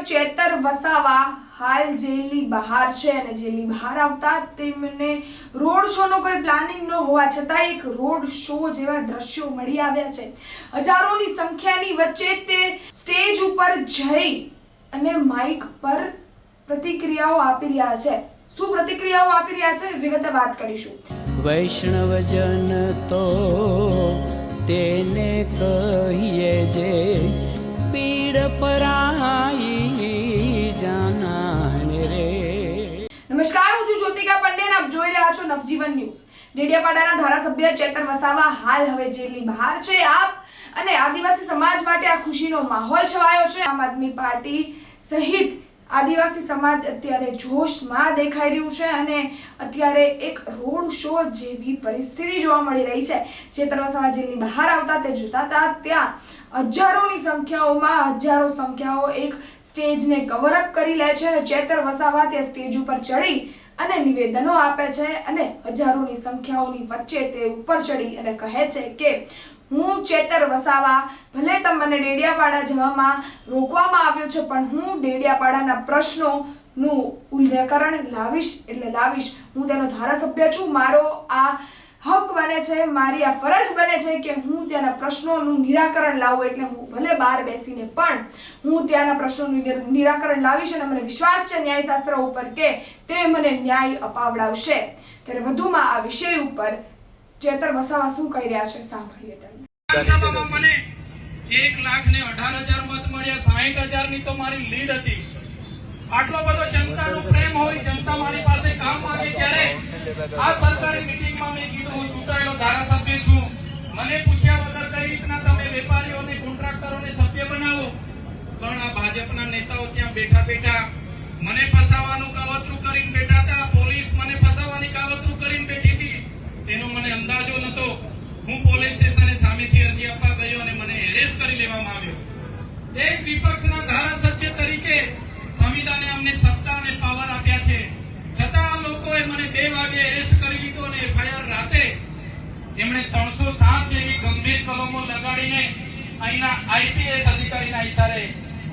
ચેતર વસાવા હાલ જેલની બહાર છે અને જેલની બહાર આવતા તેમને રોડ શોનો કોઈ પ્લાનિંગ ન હોવા છતાં એક રોડ શો જેવા દ્રશ્યો મળી આવ્યા છે। હજારોની સંખ્યાની વચ્ચે તે સ્ટેજ ઉપર જઈ અને માઇક પર પ્રતિક્રિયાઓ આપી રહ્યા છે। શું પ્રતિક્રિયાઓ આપી રહ્યા છે વિગતે વાત કરીશું। વૈષ્ણવજન તો તેને કહીએ જે પીડ પરાઈ જાનાને રે। નમસ્કાર, હું છું જ્યોતિકા પંડ્યા અને આપ જોઈ રહ્યા છો નવજીવન ન્યૂઝ। ડેડિયાપાડાના ધારાસભ્ય ચેતર વસાવા હાલ હવે જેલની બહાર છે। આપ અને આદિવાસી સમાજ માટે આ ખુશીનો માહોલ છવાયો છે। આમ આદમી પાર્ટી સહિત આદિવાસી સમાજ અત્યારે જોશમાં દેખાઈ રહ્યું છે અને અત્યારે એક રોડ શો જેવી પરિસ્થિતિ જોવા મળી રહી છે। ચેતર વસાવા જેલની બહાર આવતા તે જોતા ત્યાં હજારોની સંખ્યાઓ એક સ્ટેજને કવર અપ કરી લે છે અને ચેતર વસાવા ત્યાં સ્ટેજ ઉપર ચડી અને નિવેદનો આપે છે અને હજારોની સંખ્યાઓની વચ્ચે તે ઉપર ચડી અને કહે છે કે હું ચેતર વસાવા, ભલે તમને ડેડિયાપાડા જવામાં રોકવામાં આવ્યો છે પણ હું ડેડિયાપાડાના પ્રશ્નોનું નિરાકરણ લાવીશ। હું તેનો ધારાસભ્ય છું, મારો આ હક બને છે, મારી આ ફરજ બને છે કે હું ત્યાંના પ્રશ્નોનું નિરાકરણ લાવું। એટલે હું ભલે બહાર બેસીને પણ હું ત્યાંના પ્રશ્નોનું નિરાકરણ લાવીશ અને મને વિશ્વાસ છે ન્યાયશાસ્ત્ર ઉપર કે તે મને ન્યાય અપાવડાવશે। ત્યારે વધુમાં આ વિષય ઉપર ચેતર વસાવા શું કહી રહ્યા છે સાંભળીએ। વિધાનસભામાં મને 1,18,000 મત મળ્યા, 60,000 ની તો મારી લીડ હતી। આટલો બધો જનતાનો પ્રેમ હોય, જનતા મારી પાસે કામ માંગે ત્યારે આ સરકારી મીટિંગમાં મેં કીધું હું ચૂંટાયેલો ધારાસભ્ય છું, મને પૂછ્યા વગર કઈ રીતના તમે વેપારીઓને કોન્ટ્રાક્ટરોને સભ્ય બનાવો। પણ આ ભાજપના નેતાઓ ત્યાં બેઠા મને ફસાવાનું કાવતરું કરીને બેઠા હતા, પોલીસ મને ફસાવાની કાવતરું કરીને બેઠી હતી, તેનો મને અંદાજો નતો। હું પોલીસ સ્ટેશને સામેથી અરજી આપવા ગયો અને મને એરેસ્ટ કરી લેવામાં આવ્યો। એક વિપક્ષના ધારાસભ્ય તરીકે સંવિધાને અમને સત્તા અને પાવર આપ્યા છે, છતાં આ લોકોએ મને 2 વાગે એરેસ્ટ કરી લીધો અને એફઆઈઆર રાતે એમણે 307 જેવી ગંભીર કલમો લગાડીને અહીંના આઈપીએસ અધિકારીના ઈશારે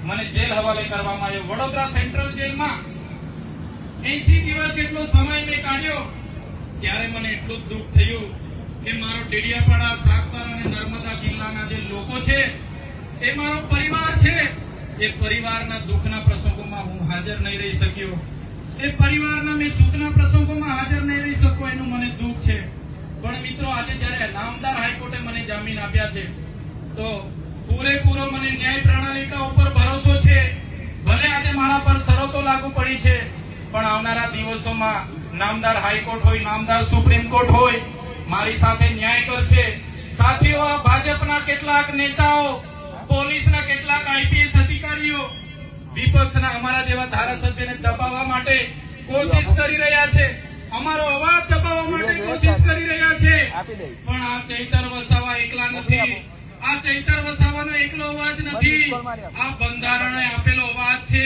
મને જેલ હવાલે કરવામાં આવ્યો। વડોદરા સેન્ટ્રલ જેલમાં 80 દિવસ જેટલો સમય મેં કાઢ્યો ત્યારે મને એટલું જ દુઃખ થયું કે મારો ડેડિયાપાડા, સાગબારા અને નર્મદા જિલ્લાના જે લોકો છે એ મારો પરિવાર છે। એ પરિવારના દુઃખના પ્રસંગોમાં હું હાજર નહીં રહી શક્યો, એ પરિવારના મેં સુખના પ્રસંગોમાં હાજર નહીં રહી શક્યો, એનું મને દુઃખ છે। પણ મિત્રો, આજે જ્યારે નામદાર હાઈકોર્ટે મને જામીન આપ્યા છે તો પૂરેપૂરો મને ન્યાય પ્રણાલિકા ઉપર ભરોસો છે। ભલે આજે મારા પર શરતો લાગુ પડી છે પણ આવનારા દિવસોમાં નામદાર હાઈકોર્ટ હોય, નામદાર સુપ્રીમ કોર્ટ હોય, મારી સાથે ન્યાય કરશે। સાથીઓ, આ ભાજપના કેટલાક નેતાઓ, પોલીસના કેટલાક આઈપીએસ અધિકારીઓ વિપક્ષના અમારા જેવા ધારાસભ્યને દબાવવા માટે કોશિશ કરી રહ્યા છે, અમારો અવાજ દબાવવા માટે કોશિશ કરી રહ્યા છે। પણ આ ચેતર વસાવા એકલા નથી, આ ચેતર વસાવાનો એકલો અવાજ નથી, આ બંધારણે આપેલો અવાજ છે,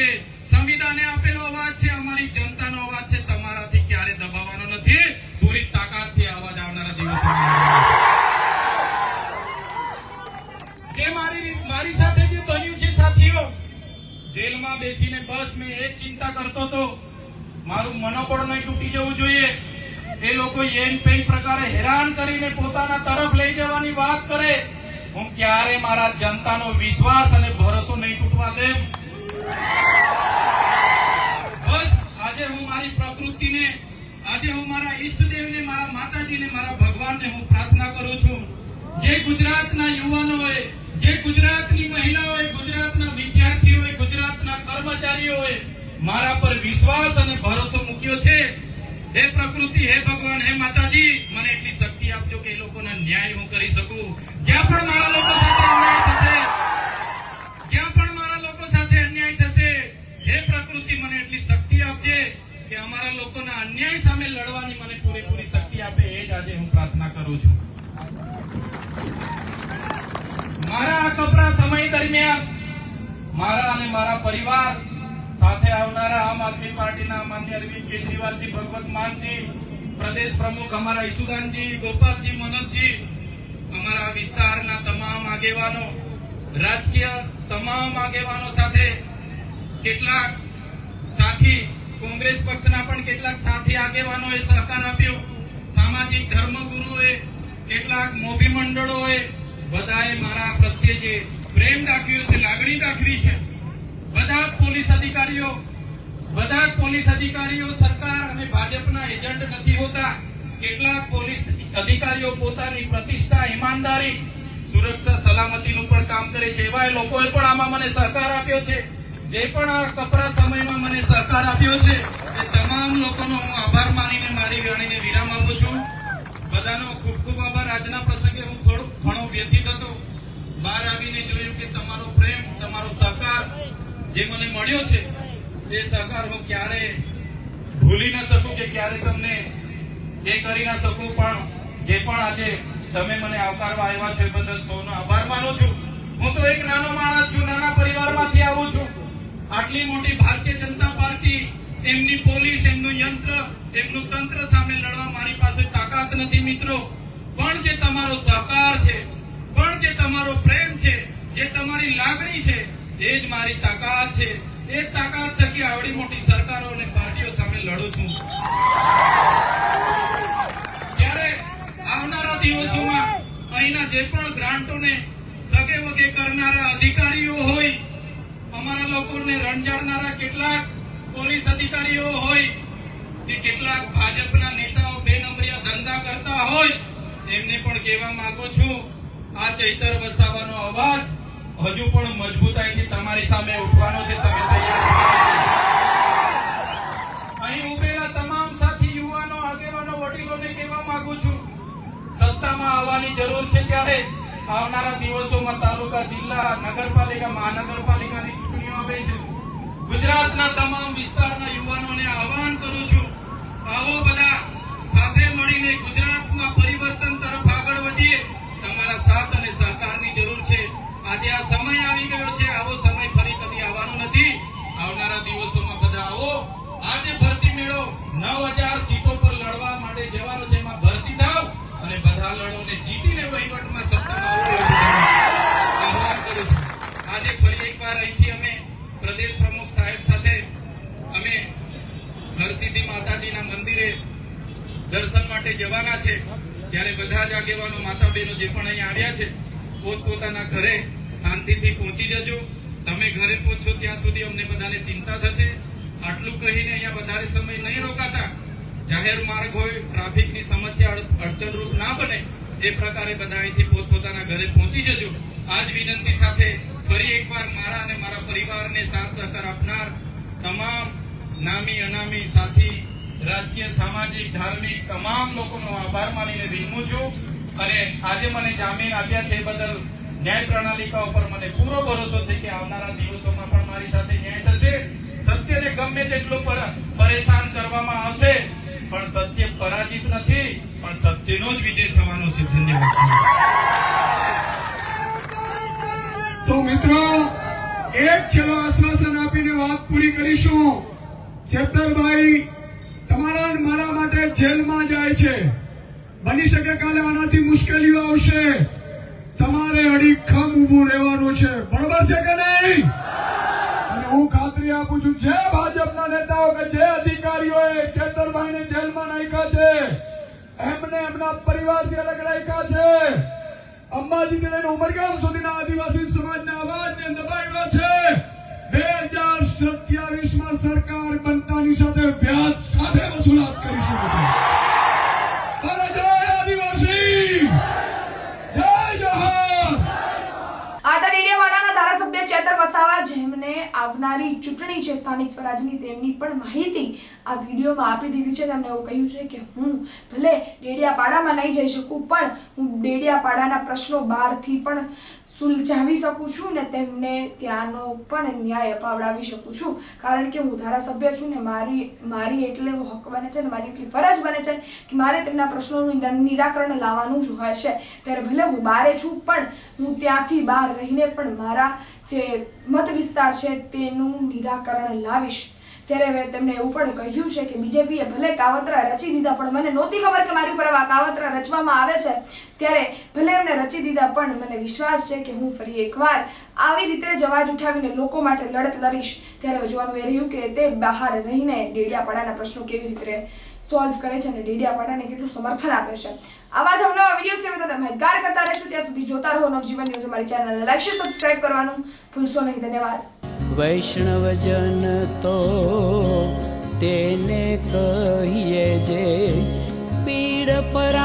સંવિધાને આપેલો અવાજ છે, અમારી જનતાનો અવાજ છે। તમારાથી ક્યારે દબાવવાનો નથી, પૂરી તાકાતથી અવાજ આવનારા દિવસોમાં જે મારી સાથે જે બન્યું છે સાથીઓ, જેલમાં બેસીને બસ મેં એક ચિંતા કરતો હતો, મારું મનોબળ નહીં તૂટી જવું જોઈએ। એ લોકો એમ કઈ પ્રકારે હેરાન કરીને પોતાના તરફ લઈ જવાની વાત કરે, હું ક્યારે મારા જનતાનો વિશ્વાસ અને ભરોસો નહીં તૂટવા દે। બસ આજે હું મારી પ્રકૃતિને, આજે હું મારા ઈષ્ટદેવને, મારા માતાજીને, મારા ભગવાનને હું પ્રાર્થના કરું છું, જે ગુજરાતના યુવાનોએ, જે ગુજરાતની મહિલાઓએ, ગુજરાતના વિદ્યાર્થીઓએ, ગુજરાતના કર્મચારીઓએ મારા પર વિશ્વાસ અને ભરોસો મૂક્યો છે, હે પ્રકૃતિ, હે ભગવાન, હે માતાજી, મને એટલી શક્તિ આપજો કે એ લોકોના ન્યાય હું કરી શકું। જ્યાં પણ મારા લોકો સાથે અન્યાય થશે, જ્યાં પણ મારા લોકો સાથે અન્યાય થશે, હે પ્રકૃતિ, મને એટલી શક્તિ આપજે કે અમારા લોકોના અન્યાય સામે લડવાની મને પૂરેપૂરી શક્તિ આપે। એ જ આજે હું પ્રાર્થના કરું છું। મારા આ કપરા સમય દરમિયાન મારા અને મારા પરિવાર સાથે આવનારા આમ આદમી પાર્ટીના માન્ય અરવિંદ કેજરીવાલજી, ભગવત માનજી, પ્રદેશ પ્રમુખ અમારા ઈસુદાનજી, ગોપાલજી, મનોજજી, અમારા વિસ્તારના તમામ આગેવાનો, રાજકીય તમામ આગેવાનો સાથે કેટલાક સાથી કોંગ્રેસ પક્ષના પણ કેટલાક સાથી આગેવાનોએ સહકાર આપ્યો, સામાજિક ધર્મગુરુઓએ, કેટલાક મોભી મંડળોએ બધાએ મારા પ્રત્યે જે પ્રેમ દાખવ્યો છે, લાગણી દાખવી છે, બધા જ પોલીસ અધિકારીઓ સરકાર અને ભાજપના એજન્ટ નથી હોતા. કેટલાક પોલીસ અધિકારીઓ પોતાની પ્રતિષ્ઠા, ઈમાનદારી, સુરક્ષા સલામતીનું પણ કામ કરે છે. એવા લોકોએ પણ આમાં મને સહકાર આપ્યો છે. જે પણ આ કપરા સમયમાં મને સહકાર આપ્યો છે એ તમામ લોકોનો હું આભાર માનીને મારી વાણીને વિરામ આપું છું. બધાનો ખૂબ ખૂબ આભાર. આજના પ્રસંગે હું થોડો ઘણો વ્યથિત હતો. બહાર આવીને જોયું કે તમારો પ્રેમ, તમારો સહકાર જે મને મળ્યો છે એ સહકાર હું ક્યારે ભૂલી ન શકું કે ક્યારે તમને એ કરી ના શકું. પણ જે પણ આજે તમે મને આવકારવા આવ્યા છો એ બદલ સૌનો આભાર માનું છું. હું તો એક નાનો માણસ છું, નાના પરિવારમાંથી આવું છું. આટલી મોટી ભારતીય જનતા પાર્ટી, એમની પોલીસ, એમનું યંત્ર, એમનું તંત્ર સામે લડવા મારી પાસે તાકાત નથી મિત્રો. પણ જે તમારો સહકાર છે, પણ જે તમારો પ્રેમ છે, જે તમારી લાગણી છે, એ જ મારી તાકાત છે. એ તાકાત થકી આવડી મોટી સરકારો અને પાર્ટીઓ સામે લડું છું. ત્યારે આવનારા દિવસોમાં અહીંના જે પણ ગ્રાન્ટોને સગે વગે કરનારા અધિકારીઓ હોય, અમારા લોકોને રંજાડનારા કેટલાક પોલીસ અધિકારીઓ હોય કે કેટલાક ભાજપના નેતાઓ બે નંબરિયા ધંધા કરતા હોય, એમને પણ કહેવા માંગુ છું, આ ચૈતર વસાવાનો અવાજ હજુ પણ મજબૂતાઈથી તમારી સામે ઉઠવાનો છે. તમે તૈયાર? અહીં ઉભેલા તમામ સાથી યુવાનો, આગેવાનો, વડીલોને કહેવા માંગુ છું, સત્તામાં આવવાની જરૂર છે. ત્યારે આવનારા દિવસોમાં તાલુકા, જિલ્લા, નગરપાલિકા, મહાનગરપાલિકાની ચૂંટણીઓ આવે છે. ગુજરાતના તમામ વિસ્તારના યુવાનોને આહવાન કરું છું, આવો બધા સાથે મળીને ગુજરાતમાં પરિવર્તન તરફ આગળ વધીએ. તમારા સાથ અને સહકારની જરૂર છે. આજે આ સમય આવી ગયો છે. આવો સમય ફરી કદી આવવાનો નથી. આવનારા દિવસોમાં બધા આવો. આજે ભરતી મેળો 9000 સીટો પર લડવા માટે જવાનો છે. એમાં ભરતી થાવ અને બધા લડોને જીતીને વહીવટમાં સત્તામાં આહવાન કરું છું. આજે ફરી એકવાર અહીંથી અમે પ્રદેશ પ્રમુખ સાહેબ સાથે અમે હરસિદ્ધિ માતાજીના મંદિરે દર્શન માટે જવાના છે. ત્યારે બધા જ આગેવાનો, માતા બહેનો જે પણ અહીં આવ્યા છે, પોતપોતાના ઘરે શાંતિથી પહોંચી જજો. તમે ઘરે પહોંચો ત્યાં સુધી અમને બધાને ચિંતા થશે. આટલું કહીને અહીંયા વધારે સમય નહીં રોકાતા. જાહેર માર્ગ હોય, ટ્રાફિકની સમસ્યા અડચણરૂપ ના બને એ પ્રકારે બધા અહીંથી પોતપોતાના ઘરે પહોંચી જજો. આજ વિનંતી સાથે ફરી એકવાર મારા અને મારા પરિવારને સાથ સહકાર આપનાર તમામ નામી અનામી સાથી, રાજકીય, સામાજિક, ધાર્મિક તમામ લોકોનો આભાર માનીને વિનમું છું. અને આજે મને જામીન આપ્યા છે એ બદલ ન્યાય પ્રણાલિકા ઉપર મને પૂરો ભરોસો છે કે આવનારા દિવસોમાં પણ મારી સાથે ન્યાય થશે. સત્યને ગમે તેટલું પરેશાન કરવામાં આવશે, પણ સત્ય પરાજિત નથી, પણ સત્યનો જ વિજય થવાનો છે. ધન્યવાદ. તો મિત્રો, એક છેલ્લો આશ્વાસન આપીને વાત પૂરી કરીશું. ચેતરભાઈ તમારા અને મારા માટે જેલમાં જાય છે. બની શકે કાલે આનાથી મુશ્કેલીઓ આવશે. તમારે અડીખમ ઊભું રહેવાનું છે. બરોબર છે કે નહીં? અને હું ખાતરી આપું છું, જે ભાજપના નેતાઓ કે જે અધિકારીઓએ ચેતરભાઈને જેલમાં નાખ્યા છે, એમને એમના પરિવારથી અલગ રાખ્યા છે. અંબાજીથી લઈને ઉમરગામ સુધીના આદિવાસી સમાજના અવાજને દબાવ્યો છે. 2027માં સરકાર બનતાની સાથે વ્યાજ સાથે વસૂલાત કરીશું. જય આદિવાસી, જય જોહાર. આ હતા ડેડિયાપાડાના ધારાસભ્ય ચેતર વસાવા, જેમને આવનારી ચૂંટણી છે સ્થાનિક સ્વરાજની, તેમની પણ માહિતી આ વિડીયોમાં આપી દીધી છે. તેમણે એવું કહ્યું છે કે હું ભલે ડેડિયાપાડામાં નહીં જઈ શકું, પણ હું ડેડિયાપાડાના પ્રશ્નો બહારથી પણ સુલઝાવી શકું છું ને તેમને ત્યાંનો પણ ન્યાય અપાવડાવી શકું છું. કારણ કે હું ધારાસભ્ય છું ને મારી એટલે હક બને છે ને મારી એટલી ફરજ બને છે કે મારે તેમના પ્રશ્નોનું નિરાકરણ લાવવાનું જ હોય છે. ત્યારે ભલે હું બહારે છું, પણ હું ત્યાંથી બહાર રહીને પણ મારા જે મત વિસ્તાર છે તેનું નિરાકરણ લાવીશ. ત્યારે હવે તેમણે એવું પણ કહ્યું છે કે બીજેપીએ ભલે કાવતરા રચી દીધા પણ મને નહોતી ખબર કે મારી ઉપર આવા કાવતરા રચવામાં આવે છે, ત્યારે ભલે એમને રચી દીધા પણ મને વિશ્વાસ છે કે હું ફરી એકવાર આવી રીતે જ અવાજ ઉઠાવીને લોકો માટે લડત લડીશ. ત્યારે જોવાનું એ રહ્યું કે તે બહાર રહીને ડેડિયાપાડાના પ્રશ્નો કેવી રીતે સોલ્વ કરે છે અને ડેડિયાપાડાને કેટલું સમર્થન આપે છે. આવા જ અવનવા વિડીયો છે તમને માહિતગાર કરતા રહેશું. ત્યાં સુધી જોતા રહો નવજીવન ન્યૂઝ. અમારી ચેનલને લાઈક શેર સબસ્ક્રાઇબ કરવાનું ભૂલશો નહીં. ધન્યવાદ. વૈષ્ણવજન તો તેને કહીએ જે પીડ પરા